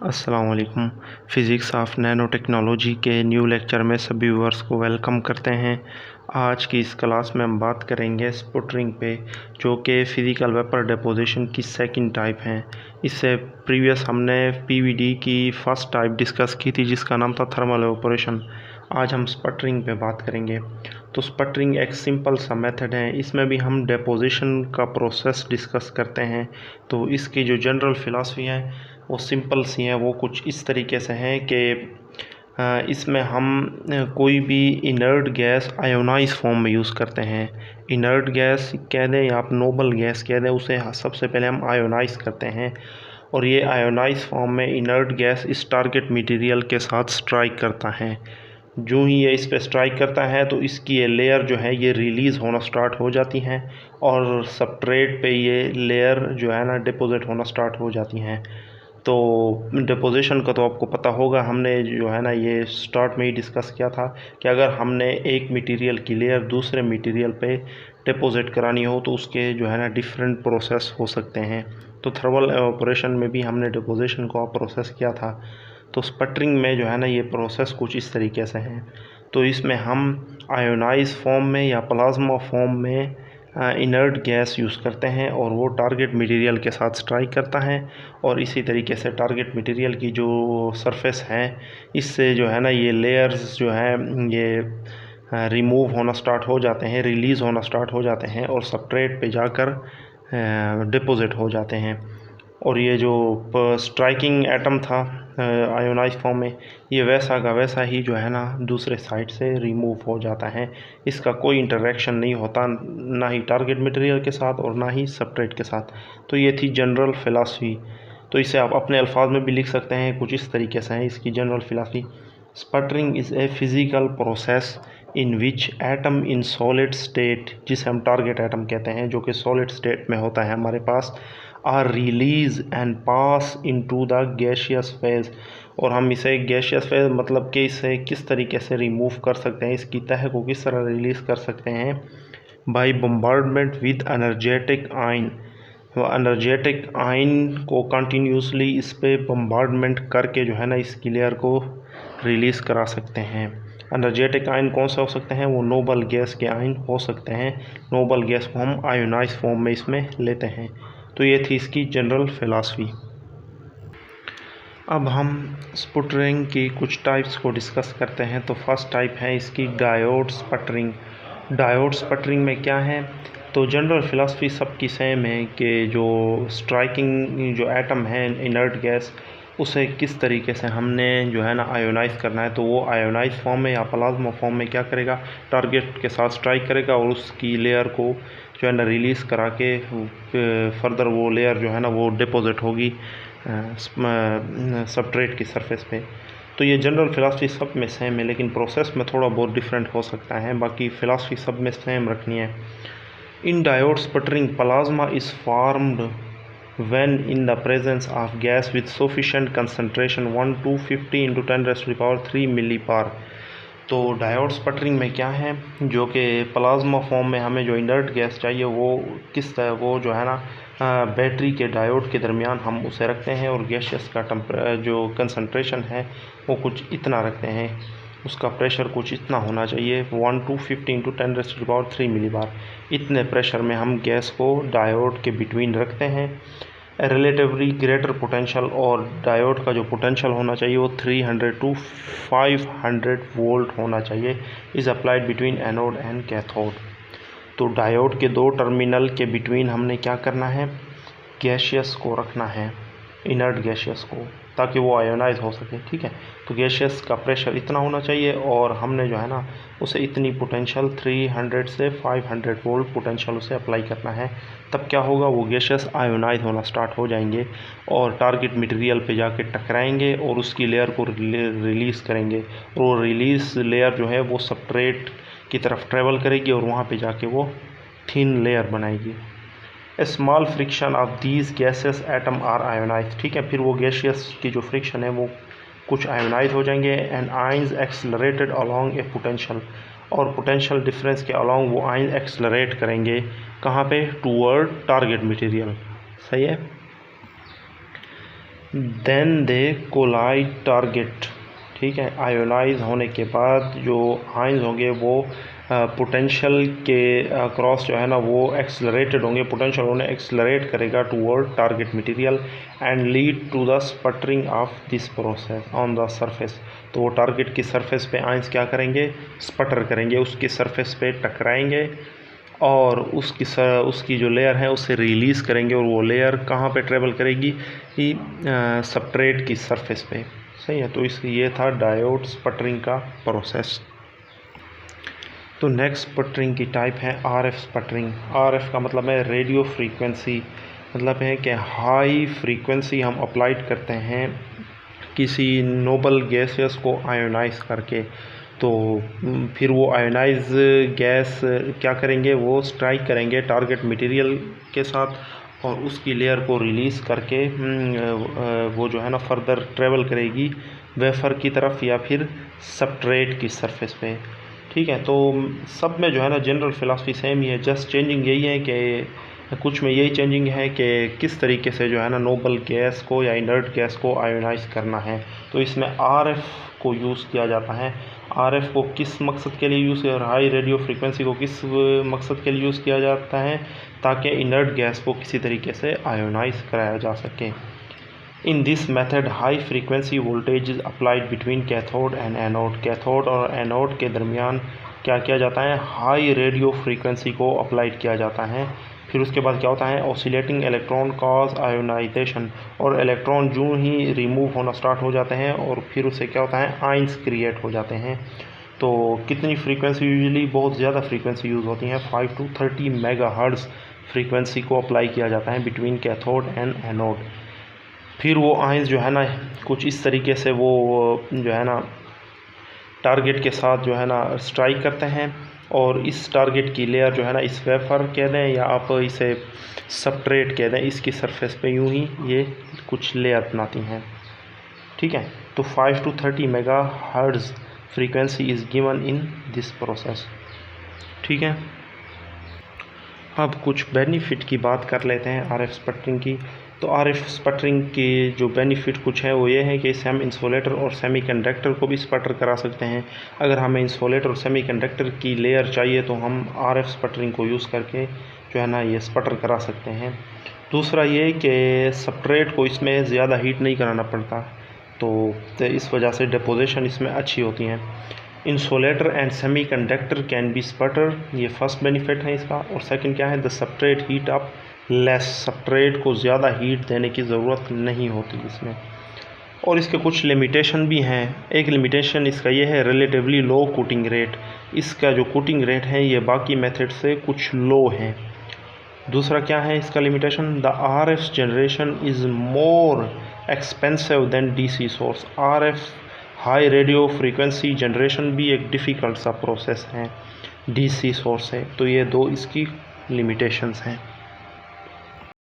अस्सलाम वालेकुम। Physics of nano technology के न्यू लेक्चर में सभी व्यूअर्स को वेलकम करते हैं। आज की इस क्लास में हम बात करेंगे स्पुटरिंग पे, जो कि फ़िज़िकल वेपर डिपोजिशन की सेकंड टाइप है। इससे प्रीवियस हमने पीवीडी की फ़र्स्ट टाइप डिस्कस की थी जिसका नाम था थर्मल एवापोरेशन। आज हम स्पटरिंग पे बात करेंगे। तो स्पटरिंग एक सिंपल सा मेथड है, इसमें भी हम डिपोजिशन का प्रोसेस डिस्कस करते हैं। तो इसकी जो जनरल फ़िलासफ़ी है वो सिंपल सी है, वो कुछ इस तरीके से है कि इसमें हम कोई भी इनर्ट गैस आयोनाइज फॉर्म में यूज़ करते हैं। इनर्ट गैस कह दें या आप नोबल गैस कह दें, उसे सबसे पहले हम आयोनाइज करते हैं और ये आयोनाइज फॉर्म में इनर्ट गैस इस टारगेट मटेरियल के साथ स्ट्राइक करता है। जो ही ये इस पे स्ट्राइक करता है तो इसकी ये लेयर जो है ये रिलीज़ होना स्टार्ट हो जाती हैं और सबस्ट्रेट पे ये लेयर जो है ना डिपोजिट होना स्टार्ट हो जाती हैं। तो डिपोजिशन का तो आपको पता होगा, हमने जो है ना ये स्टार्ट में ही डिस्कस किया था कि अगर हमने एक मटेरियल की लेयर दूसरे मटेरियल पे डिपोजिट करानी हो तो उसके जो है ना डिफरेंट प्रोसेस हो सकते हैं। तो थर्मल एवापोरेशन में भी हमने डिपोजिशन को प्रोसेस किया था। तो स्पटरिंग में जो है ना ये प्रोसेस कुछ इस तरीके से है। तो इसमें हम आयोनाइज फॉर्म में या प्लाज्मा फॉर्म में इनर्ट गैस यूज़ करते हैं और वो टारगेट मटेरियल के साथ स्ट्राइक करता है और इसी तरीके से टारगेट मटेरियल की जो सरफेस है इससे जो है ना ये लेयर्स जो है ये रिमूव होना स्टार्ट हो जाते हैं, रिलीज़ होना स्टार्ट हो जाते हैं और सबस्ट्रेट पे जाकर डिपॉजिट हो जाते हैं। और ये जो स्ट्राइकिंग एटम था आयोनाइज फॉर्म में, ये वैसा का वैसा ही जो है ना दूसरे साइड से रिमूव हो जाता है। इसका कोई इंटरेक्शन नहीं होता, ना ही टारगेट मटेरियल के साथ और ना ही सबस्ट्रेट के साथ। तो ये थी जनरल फिलासफी। तो इसे आप अपने अल्फाज में भी लिख सकते हैं, कुछ इस तरीके से है इसकी general philosophy. Sputtering is a physical process in which atom in solid state, जिसे हम टारगेट एटम कहते हैं, जो कि सॉलिड स्टेट में होता है हमारे पास, are release and pass into the gaseous phase. और हम इसे गैसियस फेज मतलब कि इसे किस तरीके से रिमूव कर सकते हैं, इसकी तह को किस तरह रिलीज़ कर सकते हैं, by bombardment with energetic ion. Energetic ion को कंटिन्यूसली इस पे बम्बार्डमेंट करके जो है ना इसकी लेयर को रिलीज़ करा सकते हैं। एनर्जेटिक आयन कौन से हो सकते हैं, वो नोबल गैस के आयन हो सकते हैं। नोबल गैस को हम आयोनाइज फॉर्म में इसमें लेते हैं। तो ये थी इसकी जनरल फिलासफी। अब हम स्पुटरिंग की कुछ टाइप्स को डिस्कस करते हैं। तो फर्स्ट टाइप है इसकी डायोड स्पटरिंग। डायोड स्पटरिंग में क्या है, तो जनरल फिलासफी सबकी सेम है कि जो स्ट्राइकिंग जो एटम है इनर्ट गैस, उसे किस तरीके से हमने जो है ना आयोनाइज करना है। तो वो आयोनाइज फॉर्म में या प्लाज्मा फॉर्म में क्या करेगा, टारगेट के साथ स्ट्राइक करेगा और उसकी लेयर को जो है ना रिलीज़ करा के फर्दर वो लेयर जो है ना वो डिपॉजिट होगी सबस्ट्रेट की सरफेस पे। तो ये जनरल फिलासफी सब में सेम है, लेकिन प्रोसेस में थोड़ा बहुत डिफरेंट हो सकता है, बाकी फिलासफी सब में सेम रखनी है। In diode sputtering plasma is formed when in the presence of gas with sufficient concentration 1 to 50 into 10⁻³ millibar. तो डायोड स्पटरिंग में क्या है, जो कि प्लाज्मा फॉर्म में हमें जो इनर्ट गैस चाहिए वो किस तरह, वो जो है ना बैटरी के डायोड के दरमियान हम उसे रखते हैं और गैसियस का जो कंसंट्रेशन है वो कुछ इतना रखते हैं, उसका प्रेशर कुछ इतना होना चाहिए 1 to 50 into 10⁻³ मिलीबार। इतने प्रेशर में हम गैस को डायोड के बिटवीन रखते हैं। रिलेटिवली ग्रेटर पोटेंशियल, और डायोड का जो पोटेंशियल होना चाहिए वो 300 to 500 वोल्ट होना चाहिए, is applied between anode and cathode. तो डायोड के दो टर्मिनल के बिटवीन हमने क्या करना है, गैसियस को रखना है, इनर्ट गैसियस को, ताकि वो आयोनाइज हो सके। ठीक है, तो गैसियस का प्रेशर इतना होना चाहिए और हमने जो है ना उसे इतनी पोटेंशियल 300 से 500 वोल्ट पोटेंशियल उसे अप्लाई करना है। तब क्या होगा, वो गैसियस आयोनाइज होना स्टार्ट हो जाएंगे और टारगेट मटेरियल पे जाके टकराएंगे और उसकी लेयर को रिलीज़ करेंगे। और वो रिलीज़ लेयर जो है वो सबस्ट्रेट की तरफ ट्रेवल करेगी और वहाँ पे जाके वो थिन लेयर बनाएगी। A small friction of these gases atom are ionise. ठीक है, फिर वो गैसियस की जो फ्रिक्शन है वो कुछ आयोनाइज हो जाएंगे and ions accelerated along A potential, और पोटेंशियल डिफरेंस के अलॉन्ग वो आइन एक्सलरेट करेंगे कहाँ पे, टूवर्ड टारगेट मटेरियल। सही है। देन दे कोलाइड टारगेट, ठीक है। आयोनाइज होने के बाद जो आयंस होंगे वो पोटेंशियल के क्रॉस जो है ना वो एक्सलरेटेड होंगे, पोटेंशियल उन्हें एक्सलरेट करेगा toward target material and lead to the sputtering of this process on the surface. तो वो टारगेट की सरफेस पे आयंस क्या करेंगे, स्पटर करेंगे, उसकी सरफेस पे टकराएंगे और उसकी जो लेयर है उसे रिलीज़ करेंगे और वो लेयर कहाँ पे ट्रेवल करेगी, सबस्ट्रेट की सरफेस पे, सही है। तो ये था डायोड स्पटरिंग का प्रोसेस। तो नेक्स्ट स्पटरिंग की टाइप है आरएफ स्पटरिंग। आरएफ का मतलब है रेडियो फ्रीक्वेंसी, मतलब है कि हाई फ्रीक्वेंसी हम अप्लाइड करते हैं किसी नोबल गैसेस को आयोनाइज करके। तो फिर वो आयोनाइज गैस क्या करेंगे, वो स्ट्राइक करेंगे टारगेट मटेरियल के साथ और उसकी लेयर को रिलीज़ करके वो जो है ना फर्दर ट्रेवल करेगी वेफर की तरफ या फिर सबस्ट्रेट की सरफेस पे, ठीक है। तो सब में जो है ना जनरल फिलॉसफी सेम ही है, जस्ट चेंजिंग यही है कि कुछ में यही चेंजिंग है कि किस तरीके से जो है ना नोबल गैस को या इनर्ट गैस को आयोनाइज करना है। तो इसमें आरएफ को यूज़ किया जाता है। आरएफ को किस मकसद के लिए यूज़ और हाई रेडियो फ्रीक्वेंसी को किस मकसद के लिए यूज़ किया जाता है, ताकि इनर्ट गैस को किसी तरीके से आयोनाइज कराया जा सके। In this method high frequency voltage is applied between cathode and anode. Cathode और एनोड के दरमियान क्या किया जाता है, हाई रेडियो फ्रीक्वेंसी को अप्लाइड किया जाता है। फिर उसके बाद क्या होता है, ऑसिलेटिंग इलेक्ट्रॉन कॉज आयोनाइजेशन, और इलेक्ट्रॉन जो ही रिमूव होना स्टार्ट हो जाते हैं और फिर उससे क्या होता है, आइंस क्रिएट हो जाते हैं। तो कितनी फ्रीक्वेंसी, यूजुअली बहुत ज़्यादा फ्रीक्वेंसी यूज़ होती है, 5 to 30 मेगाहर्ट्ज़ फ्रीक्वेंसी को अप्लाई किया जाता है बिटवीन कैथोड एंड एनोड। फिर वो आयंस जो है ना कुछ इस तरीके से वो जो है ना टारगेट के साथ जो है ना स्ट्राइक करते हैं और इस टारगेट की लेयर जो है ना इस वेफर कह दें या आप इसे सबस्ट्रेट कह दें, इसकी सरफेस पे यूं ही ये कुछ लेयर बनाती हैं, ठीक है। तो 5 to 30 megahertz frequency is given in this process, ठीक है। अब कुछ बेनिफिट की बात कर लेते हैं आरएफ स्पटरिंग की। तो आरएफ स्पटरिंग के जो बेनिफिट कुछ है वो ये है कि इससे हम इंसुलेटर और सेमीकंडक्टर को भी स्पटर करा सकते हैं। अगर हमें इंसुलेटर और सेमीकंडक्टर की लेयर चाहिए तो हम आरएफ स्पटरिंग को यूज़ करके जो है ना ये स्पटर करा सकते हैं। दूसरा ये कि सबस्ट्रेट को इसमें ज़्यादा हीट नहीं कराना पड़ता, तो इस वजह से डिपोजिशन इसमें अच्छी होती हैं। Insulator and semiconductor can be sputter, ये फर्स्ट बेनिफिट है इसका। और सेकंड क्या है, the substrate heat up less, substrate को ज़्यादा हीट देने की ज़रूरत नहीं होती इसमें। और इसके कुछ लिमिटेशन भी हैं। एक लिमिटेशन इसका ये है रिलेटिवली लो कूटिंग रेट, इसका जो कूटिंग रेट है ये बाकी मेथड से कुछ लो है। दूसरा क्या है इसका limitation, the RF generation is more expensive than DC source. RF high radio frequency generation भी एक डिफ़िकल्ट सा प्रोसेस है डीसी सोर्स से। तो ये दो इसकी लिमिटेशंस हैं।